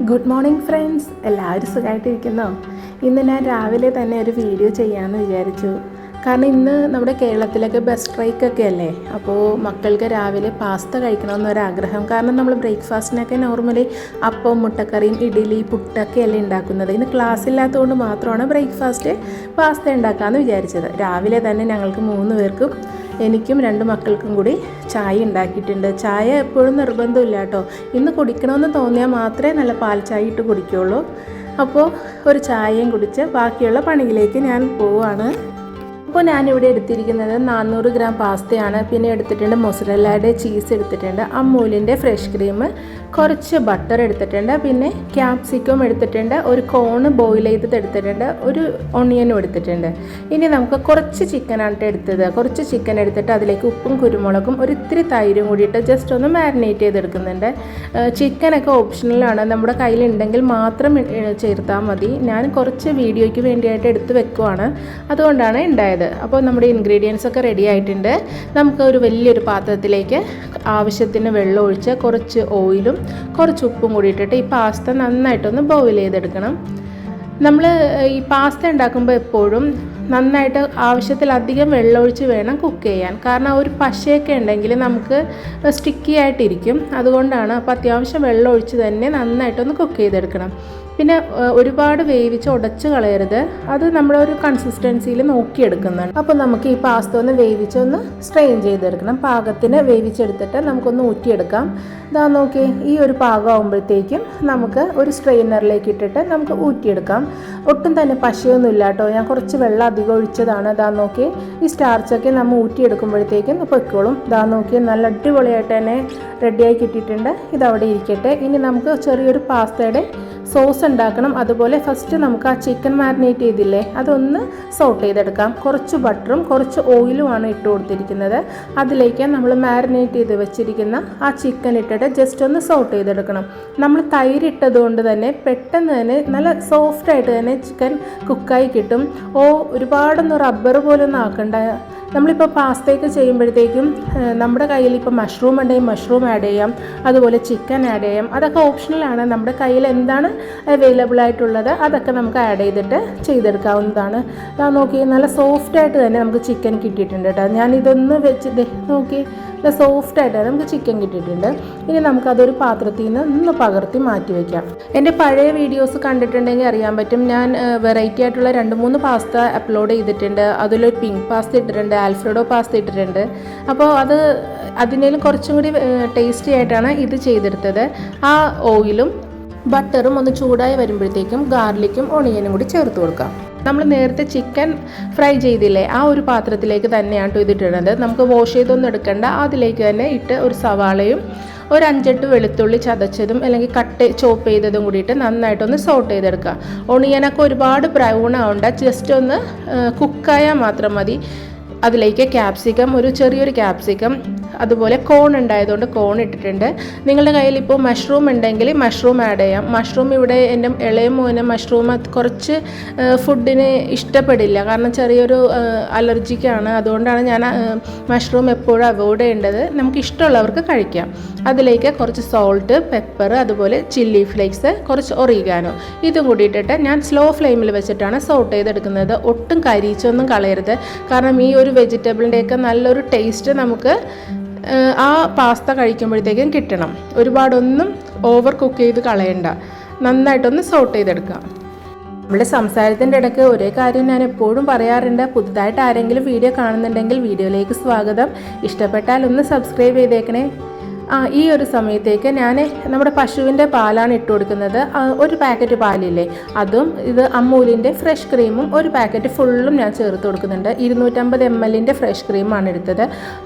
Good morning friends, എല്ലാവരും സുഖമായിട്ടിരിക്കുന്നോ? ഇന്ന് ഞാൻ രാവിലെ തന്നെ ഒരു വീഡിയോ ചെയ്യാമെന്ന് വിചാരിച്ചു. കാരണം ഇന്ന് നമ്മുടെ കേരളത്തിലൊക്കെ ബസ് സ്ട്രൈക്കൊക്കെ അല്ലേ. അപ്പോൾ മക്കൾക്ക് രാവിലെ പാസ്ത കഴിക്കണമെന്നൊരാഗ്രഹം. കാരണം നമ്മൾ ബ്രേക്ക്ഫാസ്റ്റിനൊക്കെ നോർമലി അപ്പം, മുട്ടക്കറിയും, ഇഡ്ഡലി, പുട്ടൊക്കെ അല്ലേ ഉണ്ടാക്കുന്നത്. ഇന്ന് ക്ലാസ് ഇല്ലാത്തതുകൊണ്ട് മാത്രമാണ് ബ്രേക്ക്ഫാസ്റ്റ് പാസ്ത ഉണ്ടാക്കാമെന്ന് വിചാരിച്ചത്. രാവിലെ തന്നെ ഞങ്ങൾക്ക് 3 പേർക്കും, എനിക്കും 2 മക്കൾക്കും കൂടി ചായ ഉണ്ടാക്കിയിട്ടുണ്ട്. ചായ എപ്പോഴും നിർബന്ധമില്ല കേട്ടോ. ഇന്ന് കുടിക്കണമെന്ന് തോന്നിയാൽ മാത്രമേ നല്ല പാൽ ചായ ഇട്ട് കുടിക്കുകയുള്ളൂ. അപ്പോൾ ഒരു ചായയും കുടിച്ച് ബാക്കിയുള്ള പണിയിലേക്ക് ഞാൻ പോവുകയാണ്. അപ്പോൾ ഞാനിവിടെ എടുത്തിരിക്കുന്നത് 400 ഗ്രാം പാസ്തയാണ്. പിന്നെ എടുത്തിട്ടുണ്ട് മൊസറല്ലയുടെ ചീസ് എടുത്തിട്ടുണ്ട്, അമൂലിൻ്റെ ഫ്രഷ് ക്രീം, കുറച്ച് ബട്ടർ എടുത്തിട്ടുണ്ട്, പിന്നെ ക്യാപ്സിക്കം എടുത്തിട്ടുണ്ട്, ഒരു കോണ് ബോയിൽ ചെയ്തത് എടുത്തിട്ടുണ്ട്, ഒരു ഒണിയനും എടുത്തിട്ടുണ്ട്. ഇനി നമുക്ക് കുറച്ച് ചിക്കനാണ് എടുത്തത്. കുറച്ച് ചിക്കൻ എടുത്തിട്ട് അതിലേക്ക് ഉപ്പും കുരുമുളകും ഒരു ഇത്തിരി തൈരും കൂടിയിട്ട് ജസ്റ്റ് ഒന്ന് മാരിനേറ്റ് ചെയ്തെടുക്കുന്നുണ്ട്. ചിക്കനൊക്കെ ഓപ്ഷണലാണ്, നമ്മുടെ കയ്യിലുണ്ടെങ്കിൽ മാത്രം ചേർത്താൽ മതി. ഞാൻ കുറച്ച് വീഡിയോയ്ക്ക് വേണ്ടിയായിട്ട് എടുത്ത് വെക്കുവാണ്, അതുകൊണ്ടാണ് ഉണ്ടായത്. അപ്പോൾ നമ്മുടെ ഇൻഗ്രീഡിയൻസ് ഒക്കെ റെഡി ആയിട്ടുണ്ട്. നമുക്ക് ഒരു വലിയൊരു പാത്രത്തിലേക്ക് ആവശ്യത്തിന് വെള്ളം ഒഴിച്ച് കുറച്ച് ഓയിലും കുറച്ച് ഉപ്പും കൂടി ഇട്ടിട്ട് ഈ പാസ്ത നന്നായിട്ടൊന്ന് ബോയിൽ ചെയ്തെടുക്കണം. നമ്മൾ ഈ പാസ്ത ഉണ്ടാക്കുമ്പോൾ എപ്പോഴും നന്നായിട്ട് ആവശ്യത്തിലധികം വെള്ളമൊഴിച്ച് വേണം കുക്ക് ചെയ്യാൻ. കാരണം ഒരു പശയൊക്കെ ഉണ്ടെങ്കിൽ നമുക്ക് സ്റ്റിക്കി ആയിട്ടിരിക്കും, അതുകൊണ്ടാണ്. അപ്പോൾ അത്യാവശ്യം വെള്ളമൊഴിച്ച് തന്നെ നന്നായിട്ടൊന്ന് കുക്ക് ചെയ്തെടുക്കണം. പിന്നെ ഒരുപാട് വേവിച്ച് ഉടച്ച് കളയരുത്, അത് നമ്മുടെ ഒരു കൺസിസ്റ്റൻസിയിൽ നോക്കിയെടുക്കുന്നുണ്ട്. അപ്പോൾ നമുക്ക് ഈ പാസ്ത ഒന്ന് വേവിച്ചൊന്ന് സ്ട്രെയിൻ ചെയ്തെടുക്കണം. പാകത്തിന് വേവിച്ചെടുത്തിട്ട് നമുക്കൊന്ന് ഊറ്റിയെടുക്കാം. ഇതാ നോക്കി, ഈ ഒരു പാകമാകുമ്പോഴത്തേക്കും നമുക്ക് ഒരു സ്ട്രെയിനറിലേക്ക് ഇട്ടിട്ട് നമുക്ക് ഊറ്റിയെടുക്കാം. ഒട്ടും തന്നെ പശയൊന്നുമില്ല കേട്ടോ, ഞാൻ കുറച്ച് വെള്ളം അധികം ഒഴിച്ചതാണ്. ഇതാ നോക്കി, ഈ സ്റ്റാർച്ചൊക്കെ നമ്മൾ ഊറ്റിയെടുക്കുമ്പോഴത്തേക്കും പൊയ്ക്കോളും. ഇതാ നോക്കി, നല്ല അടിപൊളിയായിട്ട് തന്നെ റെഡിയായി കിട്ടിയിട്ടുണ്ട്. ഇതവിടെ ഇരിക്കട്ടെ. ഇനി നമുക്ക് ചെറിയൊരു പാസ്തയുടെ സോസ് ഉണ്ടാക്കണം. അതുപോലെ ഫസ്റ്റ് നമുക്ക് ആ ചിക്കൻ മാരിനേറ്റ് ചെയ്തില്ലേ, അതൊന്ന് സോട്ട് ചെയ്തെടുക്കാം. കുറച്ച് ബട്ടറും കുറച്ച് ഓയിലുമാണ് ഇട്ട് കൊടുത്തിരിക്കുന്നത്. അതിലേക്ക് നമ്മൾ മാരിനേറ്റ് ചെയ്ത് വെച്ചിരിക്കുന്ന ആ ചിക്കൻ ഇട്ടിട്ട് ജസ്റ്റ് ഒന്ന് സോട്ട് ചെയ്തെടുക്കണം. നമ്മൾ തൈര് ഇട്ടത് കൊണ്ട് തന്നെ പെട്ടെന്ന് തന്നെ നല്ല സോഫ്റ്റായിട്ട് തന്നെ ചിക്കൻ കുക്കായി കിട്ടും. ഒരുപാടൊന്നും റബ്ബർ പോലെ ഒന്നും ആക്കണ്ട. നമ്മളിപ്പോൾ പാസ്തയൊക്കെ ചെയ്യുമ്പോഴത്തേക്കും നമ്മുടെ കയ്യിൽ ഇപ്പോൾ മഷ്റൂം ഉണ്ടെങ്കിൽ മഷ്റൂം ആഡ് ചെയ്യാം, അതുപോലെ ചിക്കൻ ആഡ് ചെയ്യാം. അതൊക്കെ ഓപ്ഷണലാണ്. നമ്മുടെ കയ്യിൽ എന്താണ് അവൈലബിൾ ആയിട്ടുള്ളത് അതൊക്കെ നമുക്ക് ആഡ് ചെയ്തിട്ട് ചെയ്തെടുക്കാവുന്നതാണ്. നോക്കി, നല്ല സോഫ്റ്റായിട്ട് തന്നെ നമുക്ക് ചിക്കൻ കിട്ടിയിട്ടുണ്ട് കേട്ടോ. ഞാനിതൊന്ന് വെച്ച് നോക്കി, നല്ല സോഫ്റ്റായിട്ട് നമുക്ക് ചിക്കൻ കിട്ടിയിട്ടുണ്ട്. ഇനി നമുക്കതൊരു പാത്രത്തിൽ നിന്ന് ഒന്ന് പകർത്തി മാറ്റി വയ്ക്കാം. എൻ്റെ പഴയ വീഡിയോസ് കണ്ടിട്ടുണ്ടെങ്കിൽ അറിയാൻ പറ്റും, ഞാൻ വെറൈറ്റി ആയിട്ടുള്ള 2-3 പാസ്ത അപ്ലോഡ് ചെയ്തിട്ടുണ്ട്. അതിലൊരു പിങ്ക് പാസ്ത ഇട്ടിട്ടുണ്ട്, ആൽഫ്രെഡോ പാസ്ത ഇട്ടിട്ടുണ്ട്. അപ്പോൾ അതിനേലും കുറച്ചും കൂടി ടേസ്റ്റി ആയിട്ടാണ് ഇത് ചെയ്തെടുത്തത്. ആ ഓയിലും ബട്ടറും ഒന്ന് ചൂടായി വരുമ്പോഴത്തേക്കും ഗാർലിക്കും ഒണിയനും കൂടി ചേർത്ത് കൊടുക്കാം. നമ്മൾ നേരത്തെ ചിക്കൻ ഫ്രൈ ചെയ്തില്ലേ, ആ ഒരു പാത്രത്തിലേക്ക് തന്നെയാണ് ഇതിട്ടിടുന്നത്. നമുക്ക് വാഷ് ചെയ്തൊന്നും എടുക്കണ്ട, അതിലേക്ക് തന്നെ ഇട്ട് ഒരു സവാളയും ഒരു 5-8 വെളുത്തുള്ളി ചതച്ചതും അല്ലെങ്കിൽ ചോപ്പ് ചെയ്തതും കൂടിയിട്ട് നന്നായിട്ടൊന്ന് സോട്ട് ചെയ്തെടുക്കുക. ഒണിയനൊക്കെ ഒരുപാട് ബ്രൗൺ ആവണ്ട, ജസ്റ്റ് ഒന്ന് കുക്കായാൽ മാത്രം മതി. അതിലേക്ക് ക്യാപ്സിക്കം, ഒരു ചെറിയൊരു ക്യാപ്സിക്കം, അതുപോലെ കോൺ ഉണ്ടായതുകൊണ്ട് കോൺ ഇട്ടിട്ടുണ്ട്. നിങ്ങളുടെ കയ്യിൽ ഇപ്പോൾ മഷ്റൂം ഉണ്ടെങ്കിൽ മഷ്റൂം ആഡ് ചെയ്യാം. മഷ്റൂം ഇവിടെ എൻ്റെ ഇളയ മോന് മഷ്റൂം കുറച്ച് ഫുഡിന് ഇഷ്ടപ്പെടില്ല, കാരണം ചെറിയൊരു അലർജിക്കാണ്. അതുകൊണ്ടാണ് ഞാൻ മഷ്റൂം എപ്പോഴും അവോയ്ഡ് ചെയ്യേണ്ടത്. നമുക്ക് ഇഷ്ടമുള്ളവർക്ക് കഴിക്കാം. അതിലേക്ക് കുറച്ച് സോൾട്ട്, പെപ്പർ, അതുപോലെ ചില്ലി ഫ്ലേക്സ്, കുറച്ച് ഒറിഗാനോ, ഇതും കൂടി ഇട്ടിട്ട് ഞാൻ സ്ലോ ഫ്ലെയിമിൽ വെച്ചിട്ടാണ് സോട്ട് ചെയ്തെടുക്കുന്നത്. ഒട്ടും കരിച്ചൊന്നും കളയരുത്, കാരണം ഈ ഒരു വെജിറ്റബിളിൻ്റെയൊക്കെ നല്ലൊരു ടേസ്റ്റ് നമുക്ക് ആ പാസ്ത കഴിക്കുമ്പോഴത്തേക്കും കിട്ടണം. ഒരുപാടൊന്നും ഓവർ കുക്ക് ചെയ്ത് കളയണ്ട, നന്നായിട്ടൊന്ന് സോട്ട് ചെയ്തെടുക്കാം. നമ്മുടെ സംസാരത്തിൻ്റെ ഇടയ്ക്ക് ഒരേ കാര്യം ഞാൻ എപ്പോഴും പറയാറുണ്ട്, പുതുതായിട്ട് ആരെങ്കിലും വീഡിയോ കാണുന്നുണ്ടെങ്കിൽ വീഡിയോയിലേക്ക് സ്വാഗതം. ഇഷ്ടപ്പെട്ടാൽ ഒന്ന് സബ്സ്ക്രൈബ് ചെയ്തേക്കണേ. ഈ ഒരു സമയത്തേക്ക് ഞാൻ നമ്മുടെ പശുവിൻ്റെ പാലാണ് ഇട്ട് കൊടുക്കുന്നത്. ഒരു പാക്കറ്റ് പാലില്ലേ, അതും ഇത് അമൂലിൻ്റെ ഫ്രഷ് ക്രീമും ഒരു പാക്കറ്റ് ഫുള്ളും ഞാൻ ചേർത്ത് കൊടുക്കുന്നുണ്ട്. 250 ml ഫ്രഷ് ക്രീമാണ് എടുത്തത്.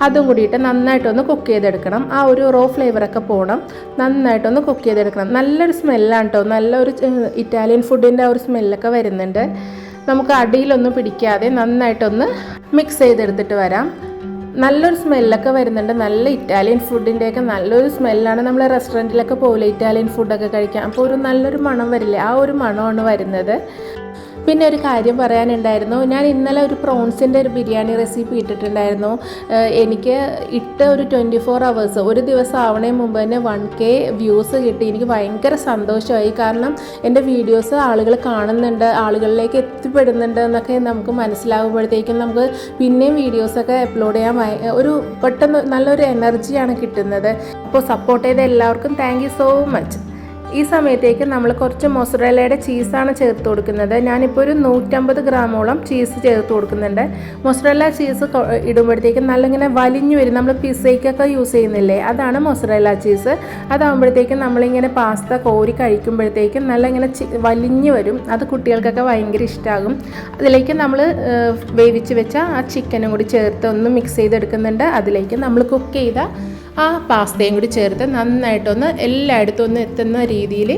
അതും കൂടിയിട്ട് നന്നായിട്ടൊന്ന് കുക്ക് ചെയ്തെടുക്കണം. ആ ഒരു റോ ഫ്ലേവറൊക്കെ പോകണം, നന്നായിട്ടൊന്ന് കുക്ക് ചെയ്തെടുക്കണം. നല്ലൊരു സ്മെല്ലാണ് കേട്ടോ, നല്ലൊരു ഇറ്റാലിയൻ ഫുഡിൻ്റെ ഒരു സ്മെല്ലൊക്കെ വരുന്നുണ്ട്. നമുക്ക് അടിയിലൊന്നും പിടിക്കാതെ നന്നായിട്ടൊന്ന് മിക്സ് ചെയ്തെടുത്തിട്ട് വരാം. നല്ലൊരു സ്മെല്ലൊക്കെ വരുന്നുണ്ട്. നല്ല ഇറ്റാലിയൻ ഫുഡിൻ്റെയൊക്കെ നല്ലൊരു സ്മെല്ലാണ്. നമ്മൾ റെസ്റ്റോറൻറ്റിലൊക്കെ പോലെ ഇറ്റാലിയൻ ഫുഡൊക്കെ കഴിക്കാം, അപ്പോൾ ഒരു നല്ലൊരു മണം വരില്ലേ, ആ ഒരു മണമാണ് വരുന്നത്. പിന്നെ ഒരു കാര്യം പറയാനുണ്ടായിരുന്നു, ഞാൻ ഇന്നലെ ഒരു പ്രോൺസിൻ്റെ ഒരു ബിരിയാണി റെസിപ്പി ഇട്ടിട്ടുണ്ടായിരുന്നു. എനിക്ക് ഇട്ട ഒരു 24 hours ഒരു ദിവസം ആവണേ മുമ്പ് തന്നെ 1K വ്യൂസ് കിട്ടി. എനിക്ക് ഭയങ്കര സന്തോഷമായി. കാരണം എൻ്റെ വീഡിയോസ് ആളുകൾ കാണുന്നുണ്ട്, ആളുകളിലേക്ക് എത്തിപ്പെടുന്നുണ്ട് എന്നൊക്കെ നമുക്ക് മനസ്സിലാകുമ്പോഴത്തേക്കും നമുക്ക് പിന്നെയും വീഡിയോസൊക്കെ അപ്ലോഡ് ചെയ്യാൻ ഒരു പെട്ടെന്ന് നല്ലൊരു എനർജിയാണ് കിട്ടുന്നത്. അപ്പോൾ സപ്പോർട്ട് ചെയ്ത എല്ലാവർക്കും താങ്ക് യു സോ മച്ച്. ഈ സമയത്തേക്ക് നമ്മൾ കുറച്ച് മൊസറല്ലയുടെ ചീസാണ് ചേർത്ത് കൊടുക്കുന്നത്. ഞാനിപ്പോൾ ഒരു 150 ഗ്രാമോളം ചീസ് ചേർത്ത് കൊടുക്കുന്നുണ്ട്. മൊസറല്ല ചീസ് ഇടുമ്പോഴത്തേക്കും നല്ല ഇങ്ങനെ വലിഞ്ഞു വരും. നമ്മൾ പിസയ്ക്കൊക്കെ യൂസ് ചെയ്യുന്നില്ലേ, അതാണ് മൊസറല്ല ചീസ്. അതാകുമ്പോഴത്തേക്കും നമ്മളിങ്ങനെ പാസ്ത കോരി കഴിക്കുമ്പോഴത്തേക്കും നല്ല ഇങ്ങനെ വലിഞ്ഞു വരും. അത് കുട്ടികൾക്കൊക്കെ ഭയങ്കര ഇഷ്ടമാകും. അതിലേക്ക് നമ്മൾ വേവിച്ച് വെച്ച ആ ചിക്കനും കൂടി ചേർത്ത് ഒന്ന് മിക്സ് ചെയ്തെടുക്കുന്നുണ്ട്. അതിലേക്ക് നമ്മൾ കുക്ക് ചെയ്ത ആ പാസ്തയും കൂടി ചേർത്ത് നന്നായിട്ടൊന്ന് എല്ലായിടത്തും ഒന്ന് എത്തുന്ന രീതിയിൽ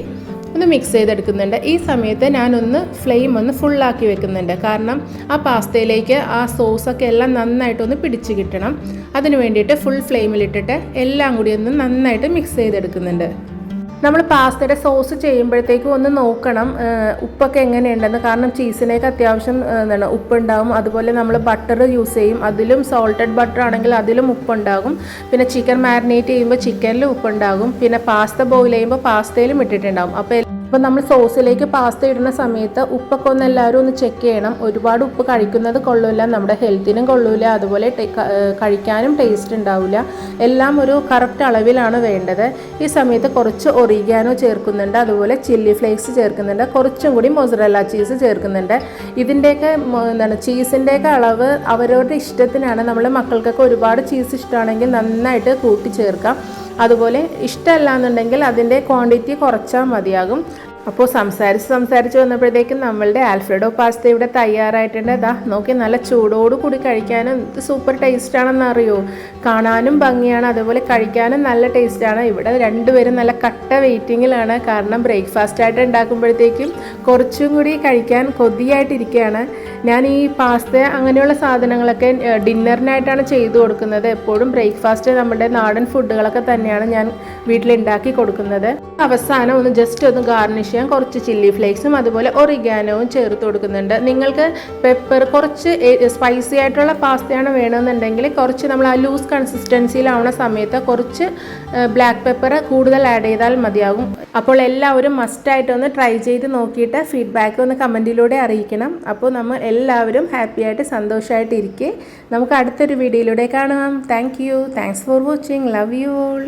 ഒന്ന് മിക്സ് ചെയ്തെടുക്കുന്നുണ്ട്. ഈ സമയത്ത് ഞാനൊന്ന് ഫ്ലെയിം ഒന്ന് ഫുള്ളാക്കി വെക്കുന്നുണ്ട്. കാരണം ആ പാസ്തയിലേക്ക് ആ സോസൊക്കെ എല്ലാം നന്നായിട്ടൊന്ന് പിടിച്ച് കിട്ടണം. അതിന് വേണ്ടിയിട്ട് ഫുൾ ഫ്ലെയിമിലിട്ടിട്ട് എല്ലാം കൂടി ഒന്ന് നന്നായിട്ട് മിക്സ് ചെയ്തെടുക്കുന്നുണ്ട്. നമ്മൾ പാസ്തയുടെ സോസ് ചെയ്യുമ്പോഴത്തേക്കും ഒന്ന് നോക്കണം ഉപ്പൊക്കെ എങ്ങനെയുണ്ടെന്ന്. കാരണം ചീസിനേക്ക് അത്യാവശ്യം ഉപ്പുണ്ടാകും. അതുപോലെ നമ്മൾ ബട്ടർ യൂസ് ചെയ്യും, അതിലും സോൾട്ടഡ് ബട്ടർ ആണെങ്കിൽ അതിലും ഉപ്പുണ്ടാകും. പിന്നെ ചിക്കൻ മാരിനേറ്റ് ചെയ്യുമ്പോൾ ചിക്കനിലും ഉപ്പുണ്ടാകും. പിന്നെ പാസ്ത ബോയിൽ ചെയ്യുമ്പോൾ പാസ്തയിലും ഇട്ടിട്ടുണ്ടാകും. അപ്പോൾ നമ്മൾ സോസിലേക്ക് പാസ്ത ഇടുന്ന സമയത്ത് ഉപ്പൊക്കെ ഒന്ന് എല്ലാവരും ഒന്ന് ചെക്ക് ചെയ്യണം. ഒരുപാട് ഉപ്പ് കഴിക്കുന്നത് കൊള്ളില്ല, നമ്മുടെ ഹെൽത്തിനും കൊള്ളില്ല, അതുപോലെ കഴിക്കാനും ടേസ്റ്റ് ഉണ്ടാവില്ല. എല്ലാം ഒരു കറക്റ്റ് അളവിലാണ് വേണ്ടത്. ഈ സമയത്ത് കുറച്ച് ഒറിഗാനോ ചേർക്കുന്നുണ്ട്, അതുപോലെ ചില്ലി ഫ്ലേക്സ് ചേർക്കുന്നുണ്ട്, കുറച്ചും കൂടി മൊസറല്ല ചീസ് ചേർക്കുന്നുണ്ട്. ഇതിൻ്റെയൊക്കെ ചീസിൻ്റെയൊക്കെ അളവ് അവരവരുടെ ഇഷ്ടത്തിനാണ്. നമ്മളെ മക്കൾക്കൊക്കെ ഒരുപാട് ചീസ് ഇഷ്ടമാണെങ്കിൽ നന്നായിട്ട് കൂട്ടി ചേർക്കാം. അതുപോലെ ഇഷ്ടമല്ല എന്നുണ്ടെങ്കിൽ അതിൻ്റെ ക്വാണ്ടിറ്റി കുറച്ചാൽ മതിയാകും. അപ്പോൾ സംസാരിച്ച് വന്നപ്പോഴത്തേക്കും നമ്മളുടെ ആൽഫ്രെഡോ പാസ്ത ഇവിടെ തയ്യാറായിട്ടുണ്ട്. ഇതാ നോക്കി, നല്ല ചൂടോടുകൂടി കഴിക്കാനും ഇത് സൂപ്പർ ടേസ്റ്റാണെന്ന് അറിയോ. കാണാനും ഭംഗിയാണ്, അതുപോലെ കഴിക്കാനും നല്ല ടേസ്റ്റാണ്. ഇവിടെ രണ്ടുപേരും നല്ല കട്ട വെയിറ്റിങ്ങിലാണ്. കാരണം ബ്രേക്ക്ഫാസ്റ്റായിട്ട് ഉണ്ടാക്കുമ്പോഴത്തേക്കും കുറച്ചും കൂടി കഴിക്കാൻ കൊതിയായിട്ടിരിക്കുകയാണ്. ഞാൻ ഈ പാസ്ത അങ്ങനെയുള്ള സാധനങ്ങളൊക്കെ ഡിന്നറിനായിട്ടാണ് ചെയ്തു കൊടുക്കുന്നത്. എപ്പോഴും ബ്രേക്ക്ഫാസ്റ്റ് നമ്മുടെ നാടൻ ഫുഡുകളൊക്കെ തന്നെയാണ് ഞാൻ വീട്ടിലുണ്ടാക്കി കൊടുക്കുന്നത്. അവസാനം ഒന്ന് ജസ്റ്റ് ഒന്ന് ഗാർണിഷ് ചെയ്യാൻ കുറച്ച് ചില്ലി ഫ്ലേക്സും അതുപോലെ ഒറിഗാനോവും ചേർത്ത് കൊടുക്കുന്നുണ്ട്. നിങ്ങൾക്ക് പെപ്പർ കുറച്ച് സ്പൈസി ആയിട്ടുള്ള പാസ്തയാണ് വേണമെന്നുണ്ടെങ്കിൽ കുറച്ച് നമ്മൾ ആ ലൂസ് കൺസിസ്റ്റൻസിയിലാവുന്ന സമയത്ത് കുറച്ച് ബ്ലാക്ക് പെപ്പർ കൂടുതൽ ആഡ് ചെയ്താൽ മതിയാകും. അപ്പോൾ എല്ലാവരും മസ്റ്റായിട്ടൊന്ന് ട്രൈ ചെയ്ത് നോക്കിയിട്ട് ഫീഡ്ബാക്ക് ഒന്ന് കമൻറ്റിലൂടെ അറിയിക്കണം. അപ്പോൾ നമ്മൾ എല്ലാവരും ഹാപ്പി ആയിട്ട് സന്തോഷമായിട്ടിരിക്കെ നമുക്ക് അടുത്തൊരു വീഡിയോയിലൂടെ കാണാം. Thanks for watching. Love you all.